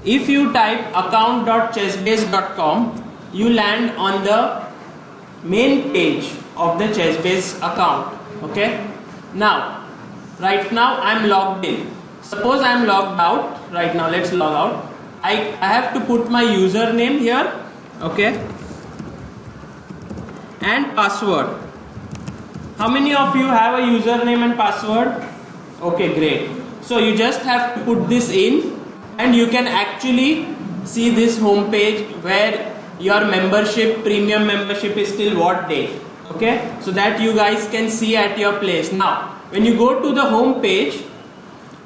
if you type account.chessbase.com, you land on the main page of the ChessBase account. Okay. Now, right now I am logged in. Suppose I am logged out right now. Let's log out. I have to put my username here. Okay. And password. How many of you have a username and password? Okay, great. So you just have to put this in, and you can actually see this home page where your membership, premium membership is till what date. Okay, so that you guys can see at your place. Now, when you go to the home page,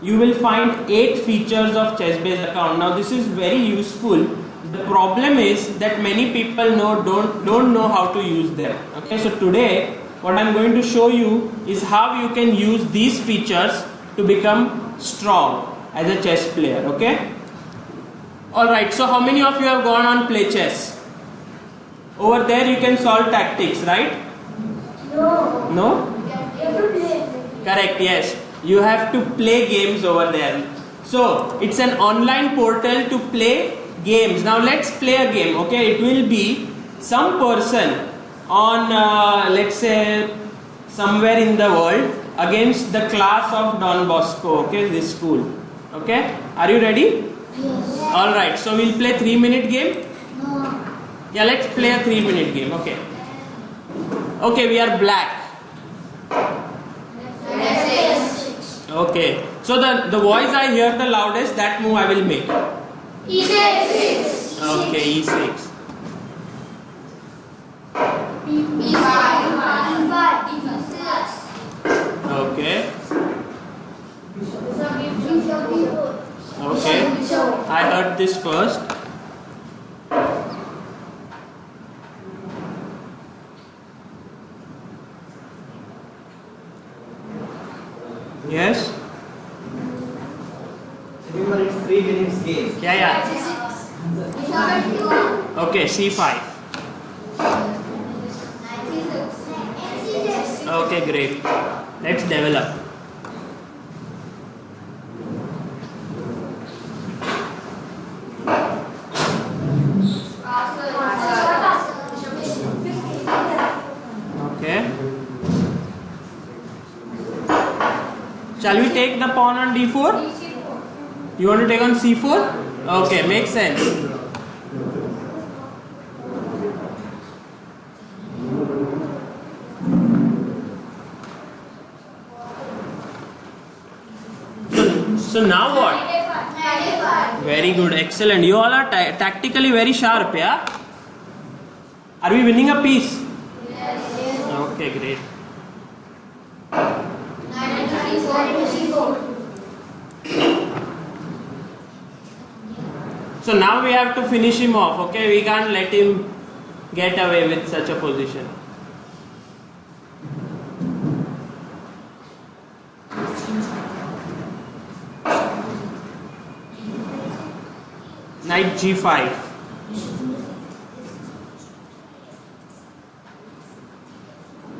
you will find 8 features of ChessBase account. Now, this is very useful. The problem is that many people don't know how to use them. Okay, so today what I am going to show you is how you can use these features to become strong as a chess player. Okay. Alright, so how many of you have gone on Playchess? Over there you can solve tactics, right? No. No? You have to play. Correct, yes. You have to play games over there. So, it's an online portal to play games. Now, let's play a game, okay? It will be some person on, let's say, somewhere in the world against the class of Don Bosco, okay? This school, okay? Are you ready? Yes. Alright, so we'll play 3-minute game? No. Yeah, let's play a 3-minute game, okay? Okay, we are black. Okay, so the voice I hear the loudest, that move I will make. E6. Okay, E6. E5. Okay. Okay. I heard this first. Yes? Remember, it's 3 minutes game. Yeah. Okay, C5. Okay, great. Let's develop. Okay. Shall we take the pawn on D4? You want to take on C4? Okay, makes sense. So now what? Very good, excellent. You all are tactically very sharp, yeah? Are we winning a piece? Yes. Okay, great. So now we have to finish him off, okay? We can't let him get away with such a position. Knight G5.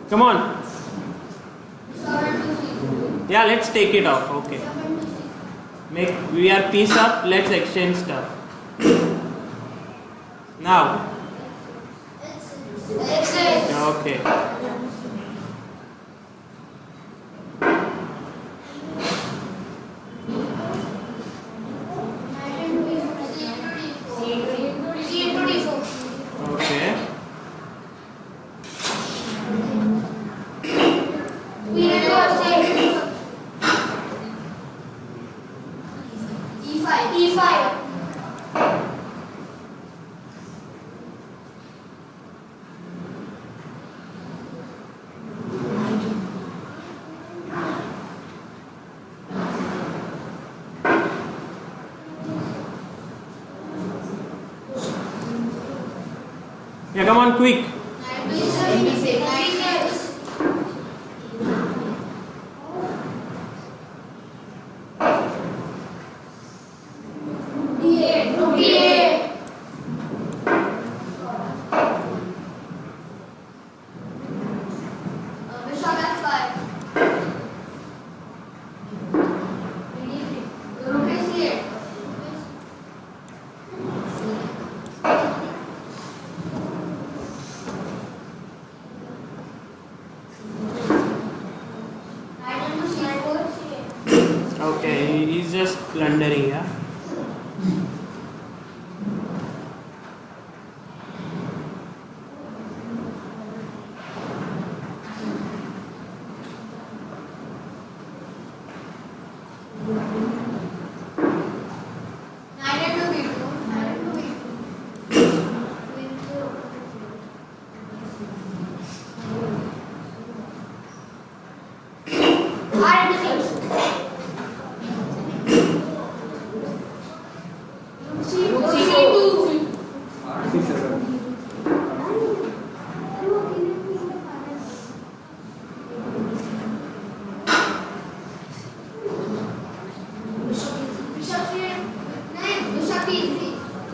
Come on. Yeah, let's take it off, okay. We are piece up, let's exchange stuff. Now. Okay. Okay. E5. Yeah, come on, quick. Okay, he's just blundering, yeah.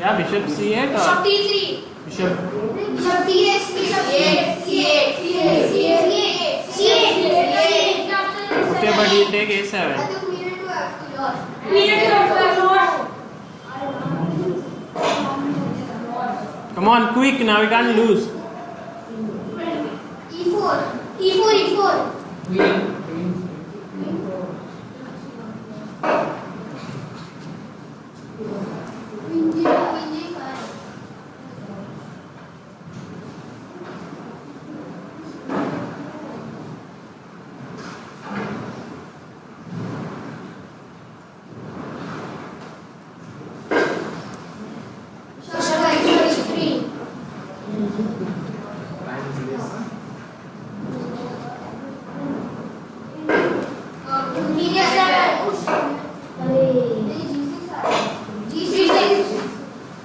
Yeah, bishop c8 or Bishop T3. bishop. Bishop T8. Bishop C8. Okay, but you take a7. Come on, quick! Now we can't lose. E4.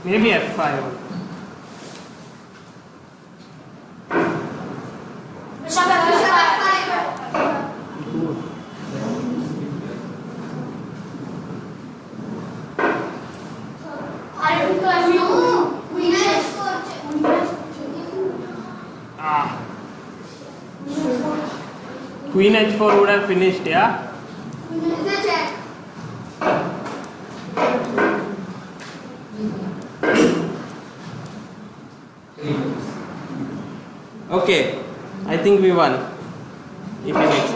Maybe f5. Queen h4 would have finished, yeah? Okay, I think we won. If it is.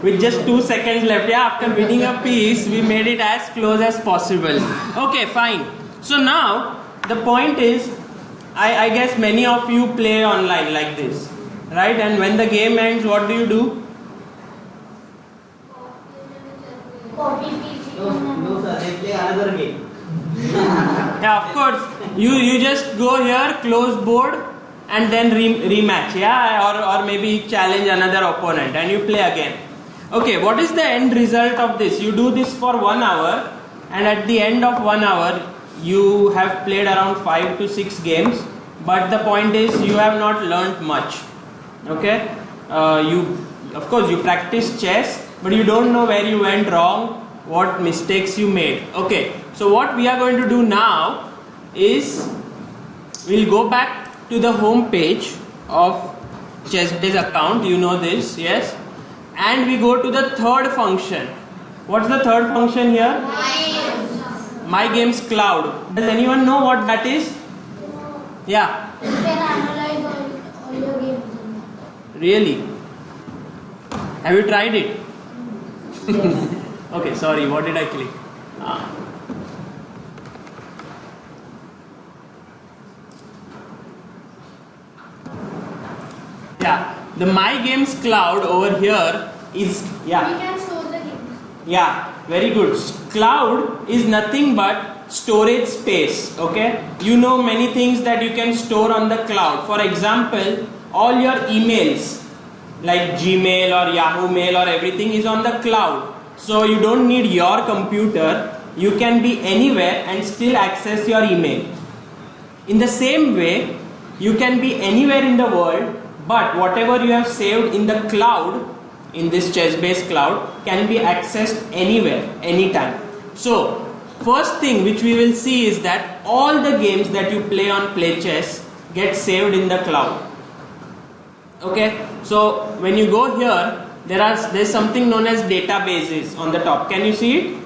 With just 2 seconds left, yeah, after winning a piece, we made it as close as possible. Okay, fine. So now, the point is, I guess many of you play online like this, right? And when the game ends, what do? No, sir, they play another game. Yeah, of course. You just go here, close board, and then rematch, yeah, or maybe challenge another opponent, and you play again. Okay, what is the end result of this? You do this for 1 hour, and at the end of 1 hour, you have played around 5 to 6 games. But the point is, you have not learnt much. Okay, of course you practice chess, but you don't know where you went wrong, what mistakes you made. Okay, so what we are going to do now is we'll go back to the home page of ChessBase account. You know this, yes? And we go to the third function. What's the third function here? My Games Cloud. Does anyone know what that is? Yeah. You can analyze all your games. Really? Have you tried it? Okay, sorry, what did I click? Yeah, the My Games Cloud over here is, We can store the games. yeah, very good. Cloud is nothing but storage space, okay? You know many things that you can store on the cloud. For example, all your emails like Gmail or Yahoo Mail or everything is on the cloud. So you don't need your computer. You can be anywhere and still access your email. In the same way, you can be anywhere in the world, but whatever you have saved in the cloud, in this ChessBase cloud, can be accessed anywhere, anytime. So, first thing which we will see is that all the games that you play on Playchess get saved in the cloud. Okay, so when you go here, there's something known as databases on the top. Can you see it?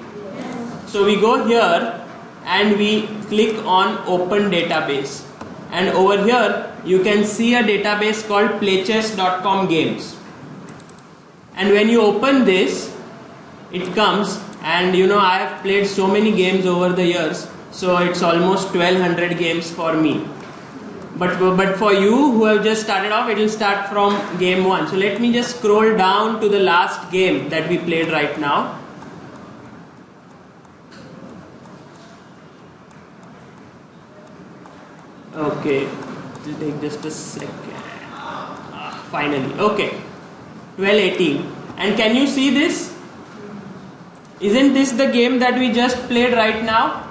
So we go here and we click on open database, and over here you can see a database called playchess.com games. And when you open this, it comes, and you know I have played so many games over the years, so it's almost 1200 games for me. But for you who have just started off, it will start from game 1. So let me just scroll down to the last game that we played right now. Okay, it will take just a second. Finally, okay, 12-18. And can you see this? Isn't this the game that we just played right now?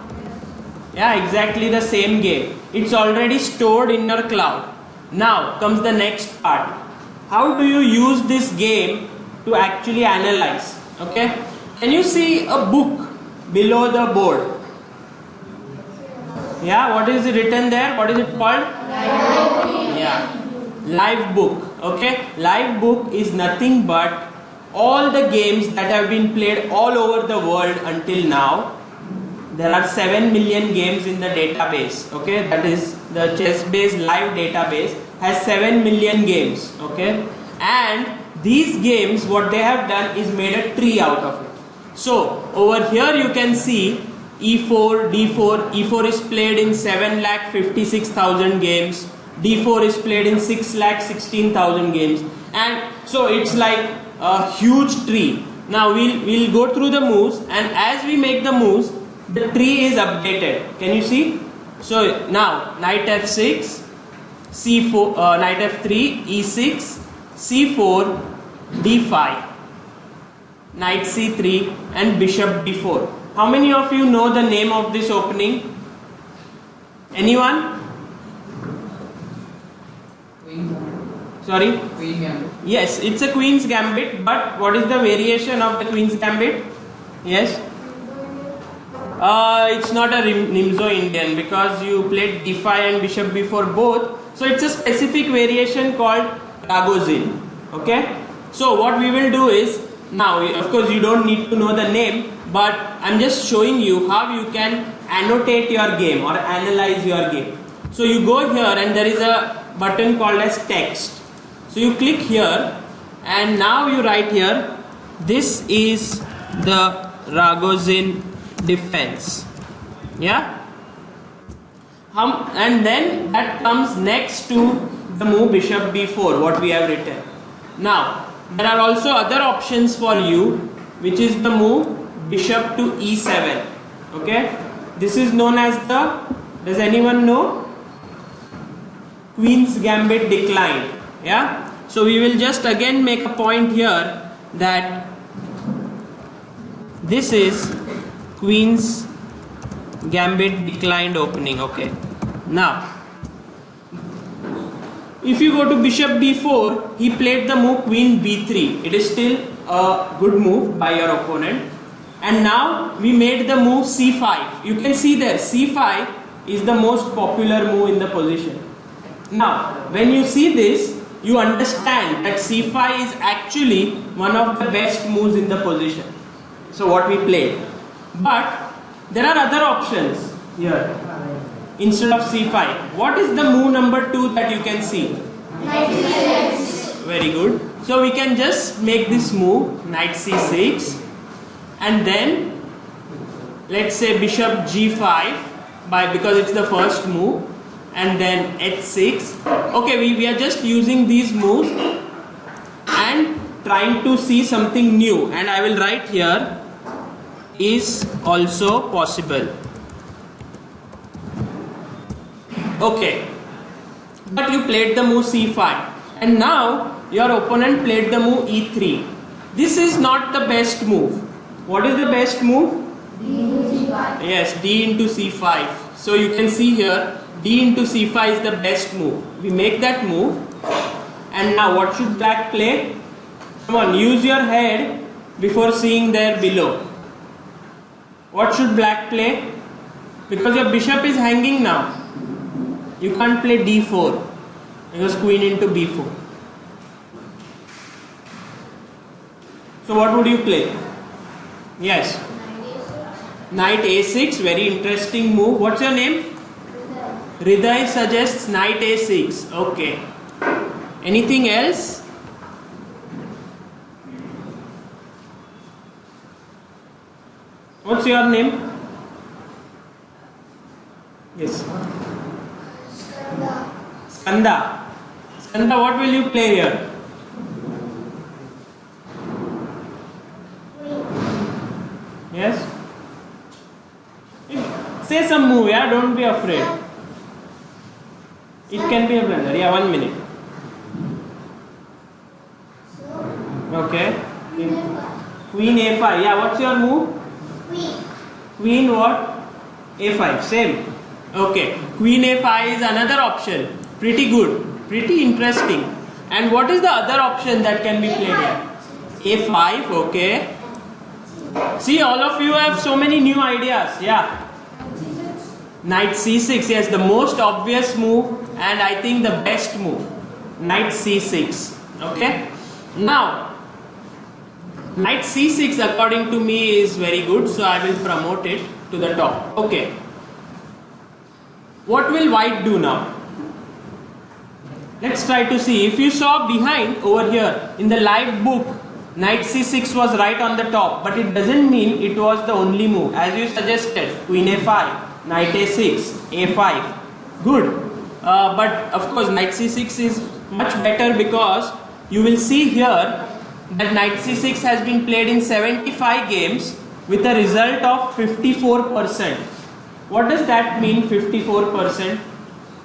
Yeah, exactly the same game. It's already stored in your cloud. Now comes the next part. How do you use this game to actually analyze? Okay, can you see a book below the board? Yeah, what is written there? What is it called? Yeah, live book. Okay, live book is nothing but all the games that have been played all over the world until now. There are 7 million games in the database. Okay, that is the ChessBase live database has 7 million games. Okay, and these games, what they have done is made a tree out of it. So over here you can see E4, D4. E4 is played in 7,56,000 games. D4 is played in 6,16,000 games, and so it's like a huge tree. Now we'll go through the moves, and as we make the moves, the tree is updated. Can you see? So now knight f6, c4, knight f3, e6, c4, d5, knight c3, and bishop d4. How many of you know the name of this opening? Anyone? Sorry? Queen Gambit. Yes, it's a Queen's Gambit, but what is the variation of the Queen's Gambit? Yes? It's not a Nimzo Indian, because you played d5 and bishop b4 both. So it's a specific variation called Ragozin. Okay? So what we will do is, now of course you don't need to know the name, but I'm just showing you how you can annotate your game or analyze your game. So you go here and there is a button called as text. So you click here and now you write here, this is the Ragozin defense. Yeah? And then that comes next to the move bishop b4, what we have written. Now there are also other options for you, which is the move bishop to e7. Okay, this is known as the, does anyone know? Queen's Gambit declined. Yeah, so we will just again make a point here that this is Queen's Gambit declined opening. Okay, now if you go to bishop b4, he played the move queen b3. It is still a good move by your opponent. And now we made the move c5. You can see there c5 is the most popular move in the position. Now when you see this, you understand that c5 is actually one of the best moves in the position. So what we played. But there are other options here. Instead of c5, what is the move number 2 that you can see? Knight c6. Very good. So we can just make this move, knight c6, and then let's say bishop g5 because it's the first move, and then h6. Okay, we are just using these moves and trying to see something new, and I will write here is also possible. Okay, but you played the move c5 and now your opponent played the move e3. This is not the best move. What is the best move? D into c5. Yes, d into c5. So you can see here d into c5 is the best move. We make that move, and now what should black play? Come on, use your head before seeing there below. What should black play? Because your bishop is hanging now, you can't play d4 because queen into b4. So what would you play? Yes, knight a6, very interesting move. What's your name? Hriday suggests knight a6. Okay, anything else? What's your name? Yes. Skanda. Skanda, what will you play here? Yes? Say some move, yeah? Don't be afraid. It can be a blunder. Yeah, 1 minute. Okay. Queen A5. Yeah, what's your move? Queen what? A5. Same. Okay. Queen A5 is another option. Pretty good. Pretty interesting. And what is the other option that can be played here? A5. Okay. See, all of you have so many new ideas. Yeah. Knight C6. Yes, the most obvious move and I think the best move. Knight C6. Okay. Now, Knight C6 according to me is very good, so I will promote it to the top. Okay. What will white do now? Let's try to see. If you saw behind over here in the live book, Knight C6 was right on the top, but it doesn't mean it was the only move. As you suggested, Queen A5, Knight A6, A5. Good. But of course Knight C6 is much better because you will see here that Knight C6 has been played in 75 games with a result of 54%. What does that mean, 54%?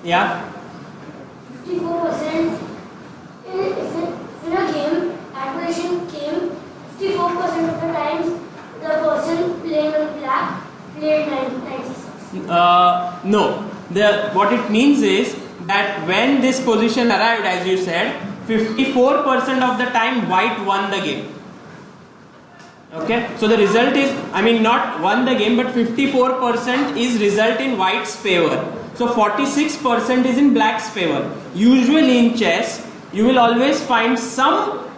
Yeah? 54% if in a game, acquisition came 54% of the times the person playing on black played 96. No. What it means is that when this position arrived, as you said, 54% of the time white won the game. Okay, so the result is, I mean not won the game, but 54% is result in white's favor. So 46% is in black's favor. Usually in chess, you will always find some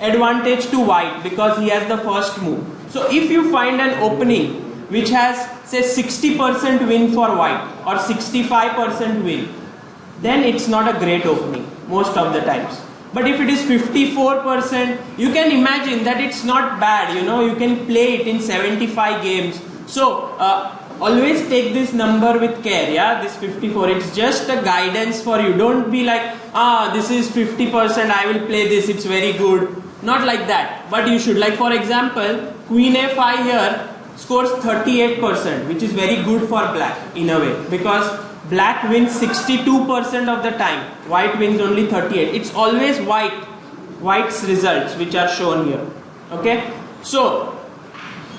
advantage to white because he has the first move. So if you find an opening which has say 60% win for white or 65% win, then it's not a great opening most of the times. But if it is 54%, you can imagine that it's not bad, you know, you can play it in 75 games. So always take this number with care, yeah, this 54, it's just a guidance for you. Don't be like, this is 50%, I will play this, it's very good. Not like that, but you should, like for example, Queen A5 here scores 38%, which is very good for black in a way, because black wins 62% of the time, white wins only 38. It's always white's results which are shown here. Okay, so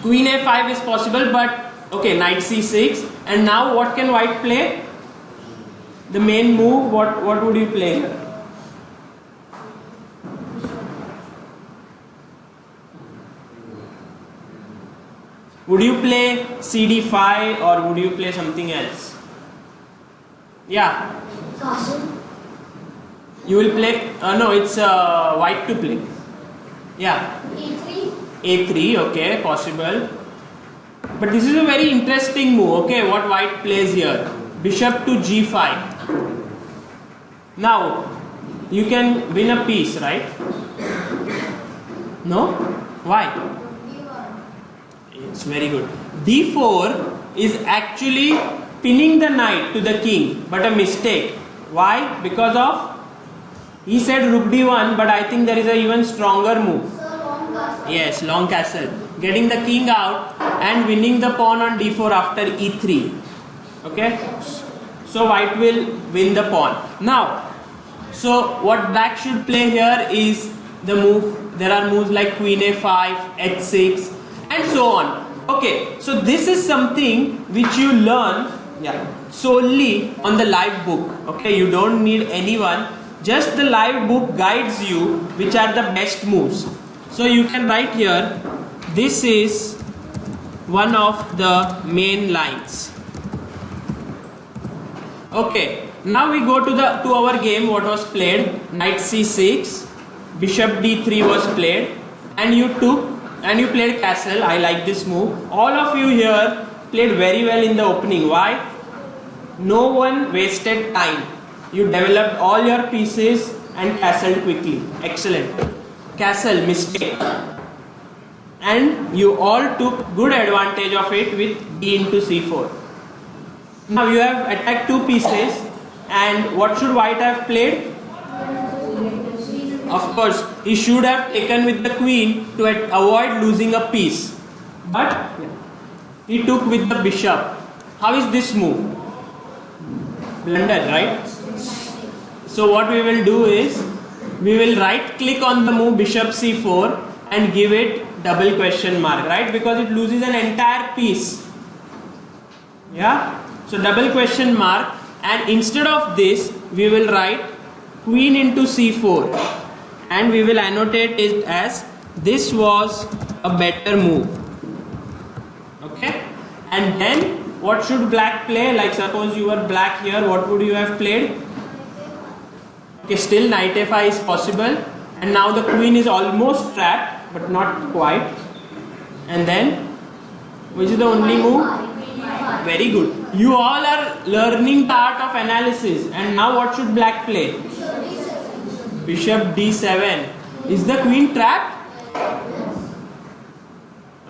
Queen A5 is possible, but okay, Knight C6. And now what can white play? The main move, what would you play here? Would you play CD5 or would you play something else? Yeah. Castle. You will play, no, it's white to play. Yeah. E3. A3, okay, possible. But this is a very interesting move, okay, what white plays here. Bishop to G5. Now, you can win a piece, right? No? Why? It's very good. D4 is actually pinning the knight to the king, but a mistake. Why? Because of, he said rook d1, but I think there is an even stronger move. So long castle. Yes, long castle. Getting the king out and winning the pawn on d4 after e3. Okay? So white will win the pawn. Now, so what black should play here is the move. There are moves like queen a5, h6 and so on. Okay, so this is something which you learn solely on the live book. Okay, you don't need anyone. Just the live book guides you which are the best moves. So you can write here, this is one of the main lines. Okay, now we go to our game. What was played? Knight c6, bishop d3 was played, and you played castle. I like this move. All of you here played very well in the opening. Why? No one wasted time. You developed all your pieces and castled quickly. Excellent. Castle, mistake. and you all took good advantage of it with d into c4. Now you have attacked two pieces, and what should white have played? Of course, he should have taken with the queen to avoid losing a piece, but he took with the bishop. How is this move? Blunder, right? So what we will do is, we will right click on the move bishop c4 and give it double question mark, right? Because it loses an entire piece. Yeah? So double question mark, and instead of this we will write queen into c4 and we will annotate it as this was a better move. Okay? And then what should black play? Like suppose you were black here, what would you have played? Okay, still knight a5 is possible, and now the queen is almost trapped but not quite. And then which is the only move? Very good. You all are learning the art of analysis, and now what should black play? Bishop d7. Is the queen trapped?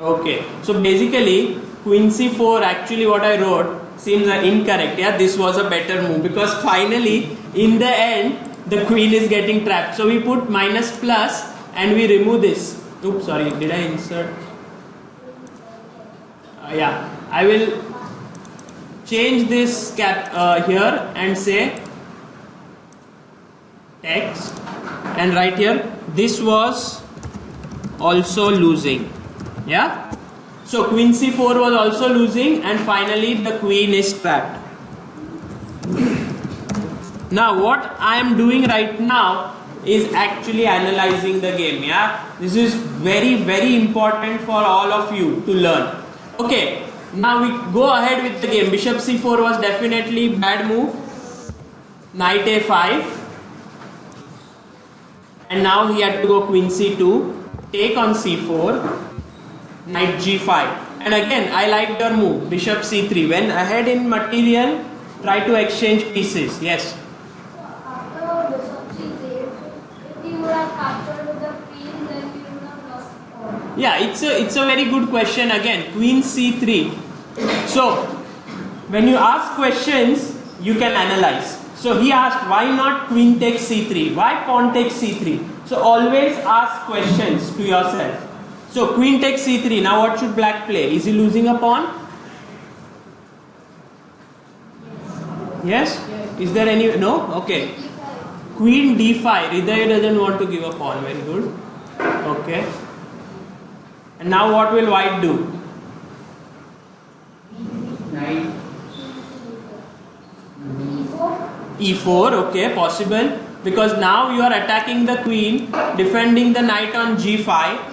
Okay, so basically queen c4, actually what I wrote seems incorrect. Yeah, this was a better move, because finally in the end the queen is getting trapped. So we put minus plus and we remove this. Oops, sorry, did I insert? Yeah, I will change this cap here and say text, and right here this was also losing. Yeah, so queen c4 was also losing, and finally the queen is trapped. Now what I am doing right now is actually analyzing the game. Yeah, this is very, very important for all of you to learn. Okay, now we go ahead with the game. Bishop c4 was definitely bad move. Knight a5, and now he had to go queen c2, take on c4, knight g5, and again I liked your move bishop c3. When ahead in material, try to exchange pieces. Yes. After bishop c3, if you would have captured with the queen, then you would have lost the pawn. Yeah, it's a very good question. Again, queen c3. So when you ask questions, you can analyze. So he asked, why not queen takes c3? Why pawn takes c3? So always ask questions to yourself. So queen takes c3. Now what should black play? Is he losing a pawn? Yes? Is there any? No? Okay. Queen d5. Hriday doesn't want to give a pawn. Very good. Okay. And now what will white do? Knight. e4. Okay, possible. Because now you are attacking the queen, defending the knight on g5.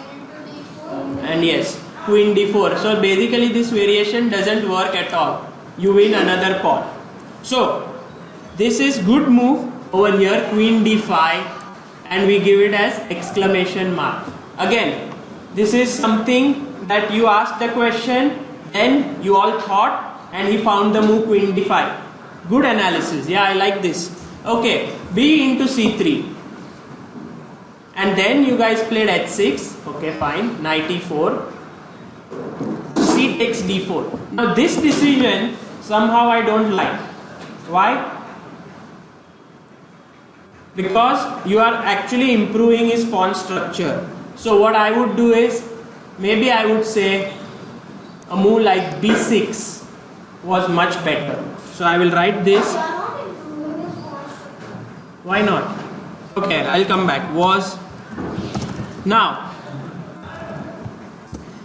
And yes, queen d4. So basically this variation doesn't work at all. You win another pawn. So this is good move over here, queen d5, and we give it as exclamation mark. Again, this is something that you asked the question, then you all thought, and he found the move queen d5. Good analysis. Yeah, I like this. Okay, b into c3. And then you guys played h6. Okay, fine. Knight e4. C takes d4. Now this decision somehow I don't like. Why? Because you are actually improving his pawn structure. So what I would do is, maybe I would say a move like b6 was much better. So I will write this. Why not? Okay, I'll come back. Was. Now,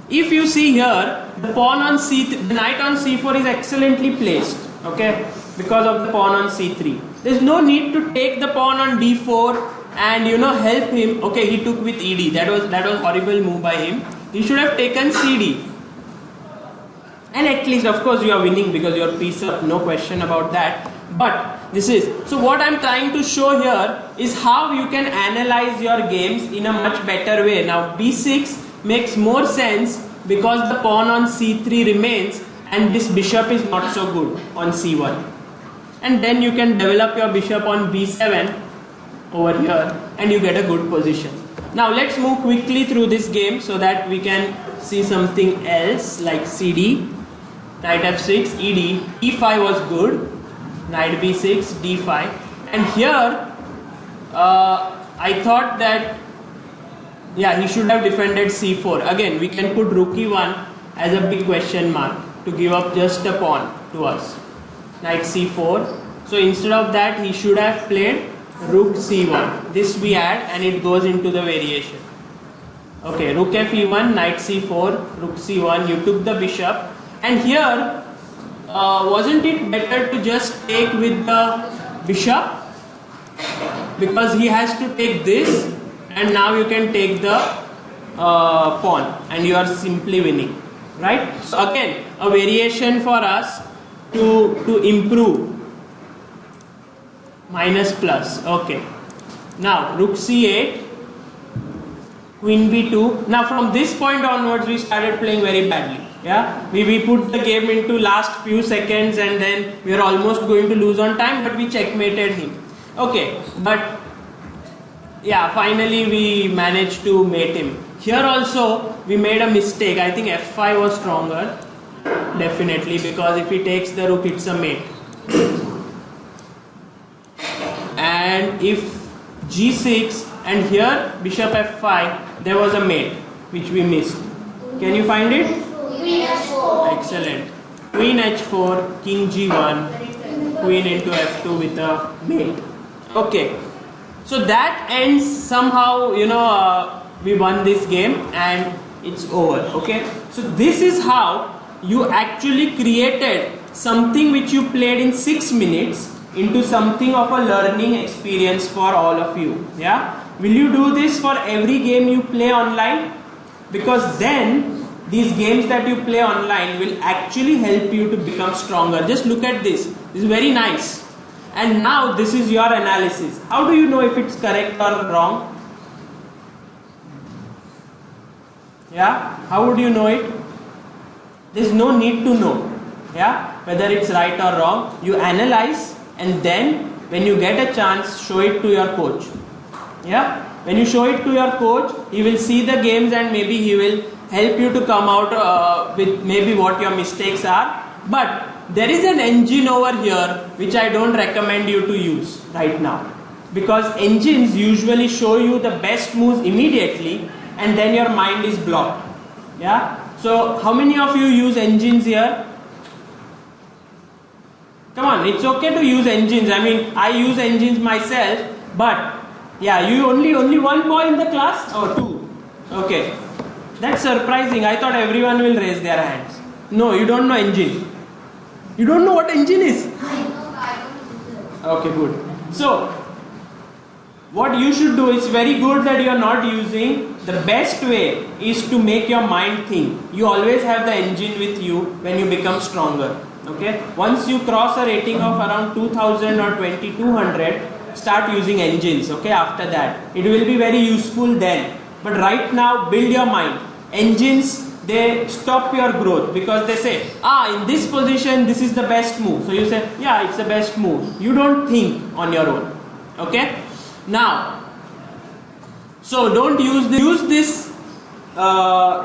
if you see here, the pawn on c3, the knight on c4 is excellently placed. Okay, because of the pawn on c3. There's no need to take the pawn on d4 and help him. Okay, he took with ed. That was horrible move by him. He should have taken cd. And at least, of course, you are winning because you are piece up. No question about that. But this is, so what I'm trying to show here is how you can analyze your games in a much better way. Now b6 makes more sense because the pawn on c3 remains and this bishop is not so good on c1. And then you can develop your bishop on b7 over here and you get a good position. Now let's move quickly through this game so that we can see something else like CD, knight f6, ED, E5 was good, knight b6, d5, and here I thought that he should have defended c4. Again, we can put rook e1 as a big question mark to give up just a pawn to us. Knight c4. So instead of that, he should have played rook c1. This we add and it goes into the variation. Okay, rook f e1, knight c4, rook c1. You took the bishop, and here wasn't it better to just take with the bishop, because he has to take this, and now you can take the pawn and you are simply winning, right? So again, a variation for us to improve. Minus plus. Okay, now rook c8, queen b2. Now from this point onwards we started playing very badly. Yeah, we put the game into last few seconds and then we are almost going to lose on time, but we checkmated him. Okay, but yeah, finally we managed to mate him. Here also we made a mistake. I think f5 was stronger, definitely, because if he takes the rook, it's a mate. And if g6 and here bishop f5, there was a mate which we missed. Can you find it? Queen h4. Excellent. Queen h4, king g1, queen into f2 with a mate. Okay, so that ends somehow, we won this game and it's over. Okay, so this is how you actually created something which you played in 6 minutes into something of a learning experience for all of you. Yeah, will you do this for every game you play online? Because then these games that you play online will actually help you to become stronger. Just look at this. This is very nice. And now this is your analysis. How do you know if it's correct or wrong? Yeah, how would you know it? There's no need to know, yeah, whether it's right or wrong. You analyze, and then when you get a chance, show it to your coach. Yeah, when you show it to your coach, he will see the games and maybe he will help you to come out with maybe what your mistakes are. But there is an engine over here which I don't recommend you to use right now, because engines usually show you the best moves immediately and then your mind is blocked. Yeah, so how many of you use engines here? Come on, it's okay to use engines. I mean, I use engines myself, but yeah, you only one boy in the class or two? Okay, that's surprising. I thought everyone will raise their hands. No, you don't know engine. You don't know what engine is? Okay, good. So, what you should do is very good that you are not using. The best way is to make your mind think. You always have the engine with you when you become stronger. Okay, once you cross a rating of around 2000 or 2200, start using engines. Okay, after that it will be very useful then, but right now build your mind. Engines, they stop your growth because they say, in this position this is the best move, so you say, yeah, it's the best move. You don't think on your own. Okay, now, so don't use this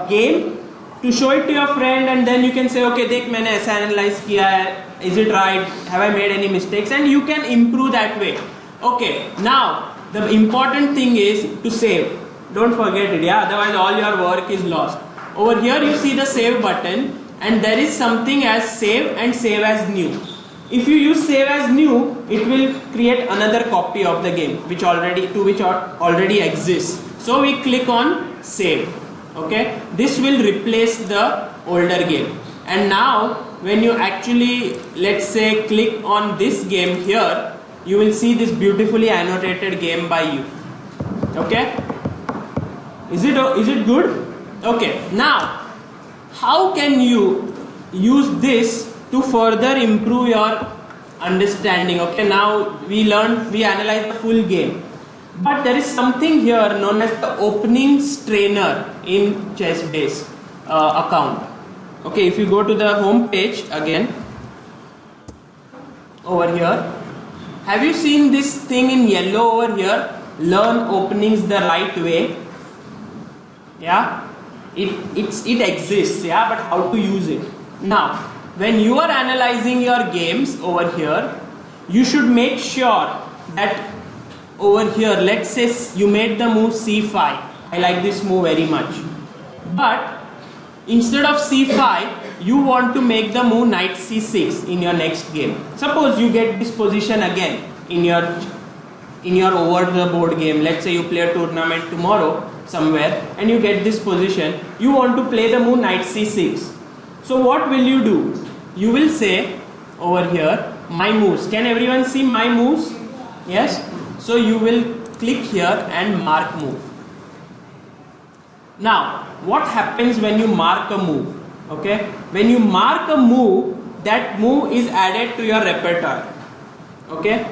game to show it to your friend, and then you can say, okay, देख मैंने ऐसा analyze किया है, is it right, have I made any mistakes, and you can improve that way. Okay, now the important thing is to save. Don't forget it, yeah, otherwise all your work is lost. Over here you see the save button, and there is something as save and save as new. If you use save as new, it will create another copy of the game which already exists. So we click on save. Okay, this will replace the older game, and now when you actually, let's say, click on this game here, you will see this beautifully annotated game by you. Okay, is it good? Okay, now how can you use this to further improve your understanding? Okay, now we analyzed the full game. But there is something here known as the openings trainer in ChessBase account. Okay, if you go to the home page again, over here, have you seen this thing in yellow over here? Learn openings the right way. Yeah, it exists, yeah, but how to use it? Now, when you are analyzing your games over here, you should make sure that over here, let's say you made the move c5. I like this move very much. But instead of c5, you want to make the move knight c6 in your next game. Suppose you get this position again in your over the board game. Let's say you play a tournament tomorrow somewhere and you get this position. You want to play the move knight c6. So what will you do? You will say over here, my moves. Can everyone see my moves? Yes? So you will click here and mark move. Now, what happens when you mark a move? Okay? When you mark a move, that move is added to your repertoire. Okay?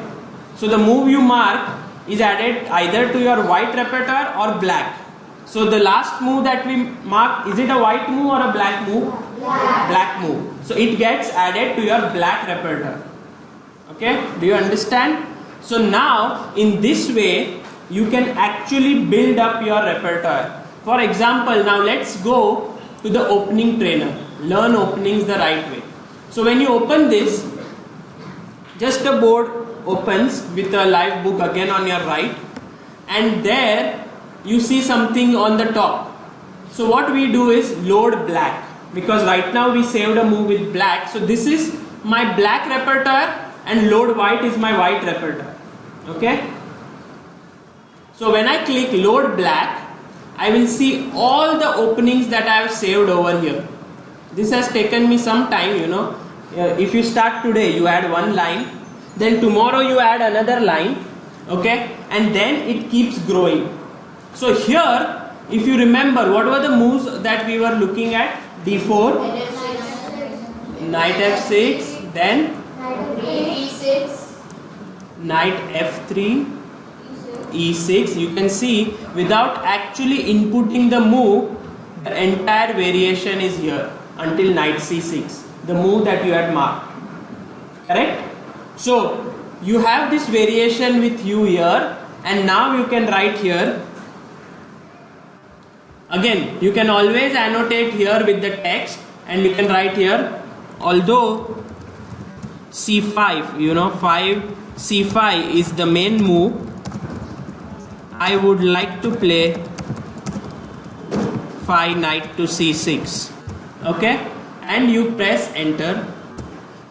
So the move you mark is added either to your white repertoire or black. So the last move that we mark, is it a white move or a black move? Black move. So it gets added to your black repertoire. Okay? Do you understand? So now in this way you can actually build up your repertoire. For example, now let's go to the opening trainer. Learn openings the right way. So when you open this, just a board opens with a live book again on your right, and there you see something on the top. So what we do is load black, because right now we saved a move with black. So this is my black repertoire and load white is my white repertoire. Okay? So when I click load black, I will see all the openings that I have saved over here. This has taken me some time, you know. If you start today, you add one line, then tomorrow you add another line, okay, and then it keeps growing. So here, if you remember, what were the moves that we were looking at? d4, knight f6, then knight f3, e6. You can see without actually inputting the move, the entire variation is here until knight c6, the move that you had marked. Correct? So you have this variation with you here, and now you can write here. Again, you can always annotate here with the text, and you can write here, although c5, you know, c5 is the main move, I would like to play knight to c6. Okay, and you press enter,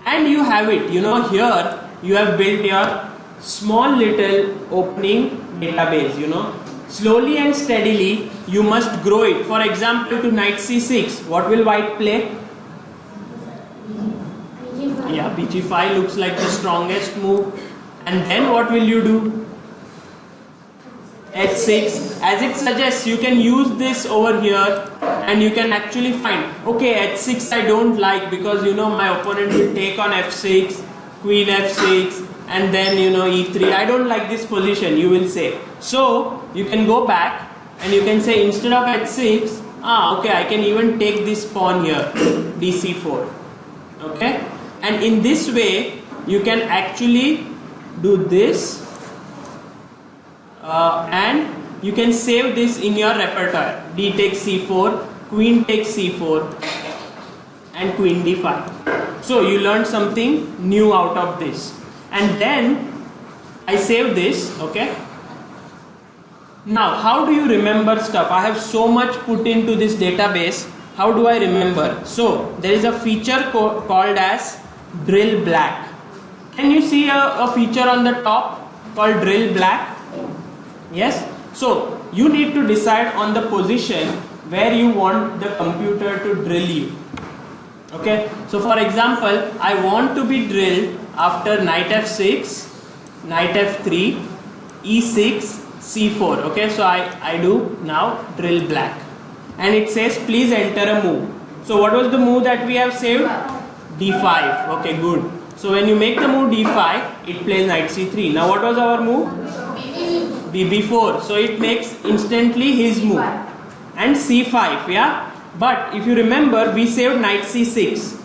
and you have it. You know, here you have built your small little opening database. You know, slowly and steadily you must grow it. For example, to knight c6, what will white play? Yeah, bg5 looks like the strongest move. And then what will you do? h6. As it suggests, you can use this over here and you can actually find, okay, h6 I don't like, because you know my opponent will take on f6, queen f6, and then you know e3. I don't like this position, you will say. So you can go back and you can say, instead of h6, okay, I can even take this pawn here, dc4. Okay, and in this way you can actually do this, and you can save this in your repertoire. D takes c4, queen takes c4, and queen d5. So you learned something new out of this. And then I save this. Okay, now how do you remember stuff? I have so much put into this database. How do I remember? So there is a feature called as drill black. Can you see a feature on the top called drill black? Yes. So you need to decide on the position where you want the computer to drill you. Okay. So for example, I want to be drilled after knight f6, knight f3, e6, c4. Okay. So I do now drill black, and it says please enter a move. So what was the move that we have saved? d5. Okay, good. So when you make the move d5, it plays knight c3. Now what was our move? bb4. So it makes instantly his move. And c5, yeah. But if you remember, we saved knight c6,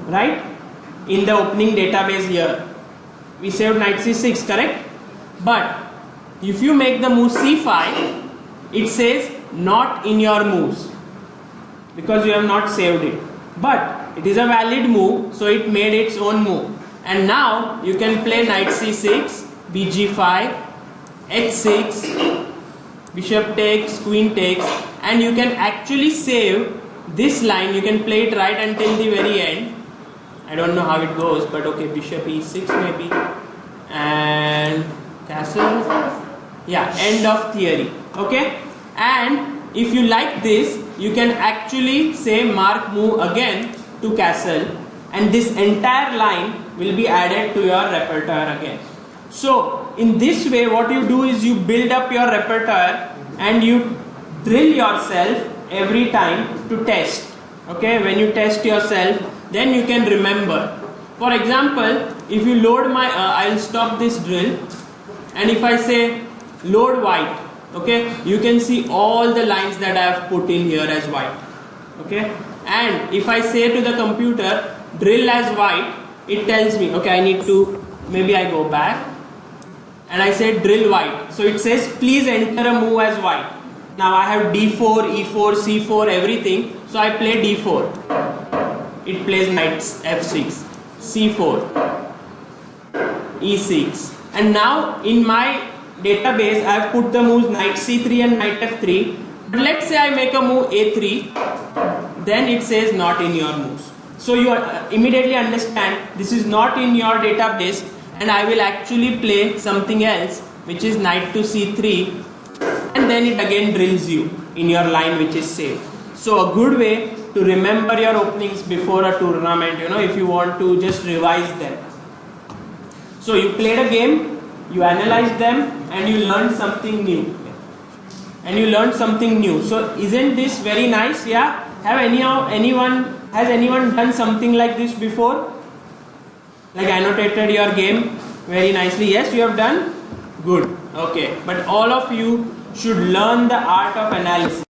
right? In the opening database here, we saved knight c6, correct? But if you make the move c5, it says not in your moves because you have not saved it, but it is a valid move, so it made its own move. And now you can play knight c6, bg5, h6, bishop takes, queen takes, and you can actually save this line. You can play it right until the very end. I don't know how it goes, but okay, bishop e6 maybe, and castle. Yeah, end of theory. Okay, and if you like this, you can actually say mark move again to castle, and this entire line will be added to your repertoire again. So in this way, what you do is you build up your repertoire and you drill yourself every time to test. Okay, when you test yourself, then you can remember. For example, if you load my, I'll stop this drill, and if I say load white, okay, you can see all the lines that I have put in here as white. Okay, and if I say to the computer drill as white, it tells me, okay, I need to, maybe I go back and I say drill white, so it says please enter a move as white. Now I have d4, e4, c4, everything, so I play d4, it plays knight f6, c4, e6, and now in my database I have put the moves knight c3 and knight f3, but let's say I make a move a3, then it says not in your moves. So you immediately understand this is not in your database, and I will actually play something else, which is knight to c3, and then it again drills you in your line which is saved. So a good way to remember your openings before a tournament, you know, if you want to just revise them. So you played a game, you analyzed them, and you learned something new. So isn't this very nice? Yeah. Has anyone done something like this before? Like annotated your game very nicely? Yes, you have done? Good. Okay. But all of you should learn the art of analysis.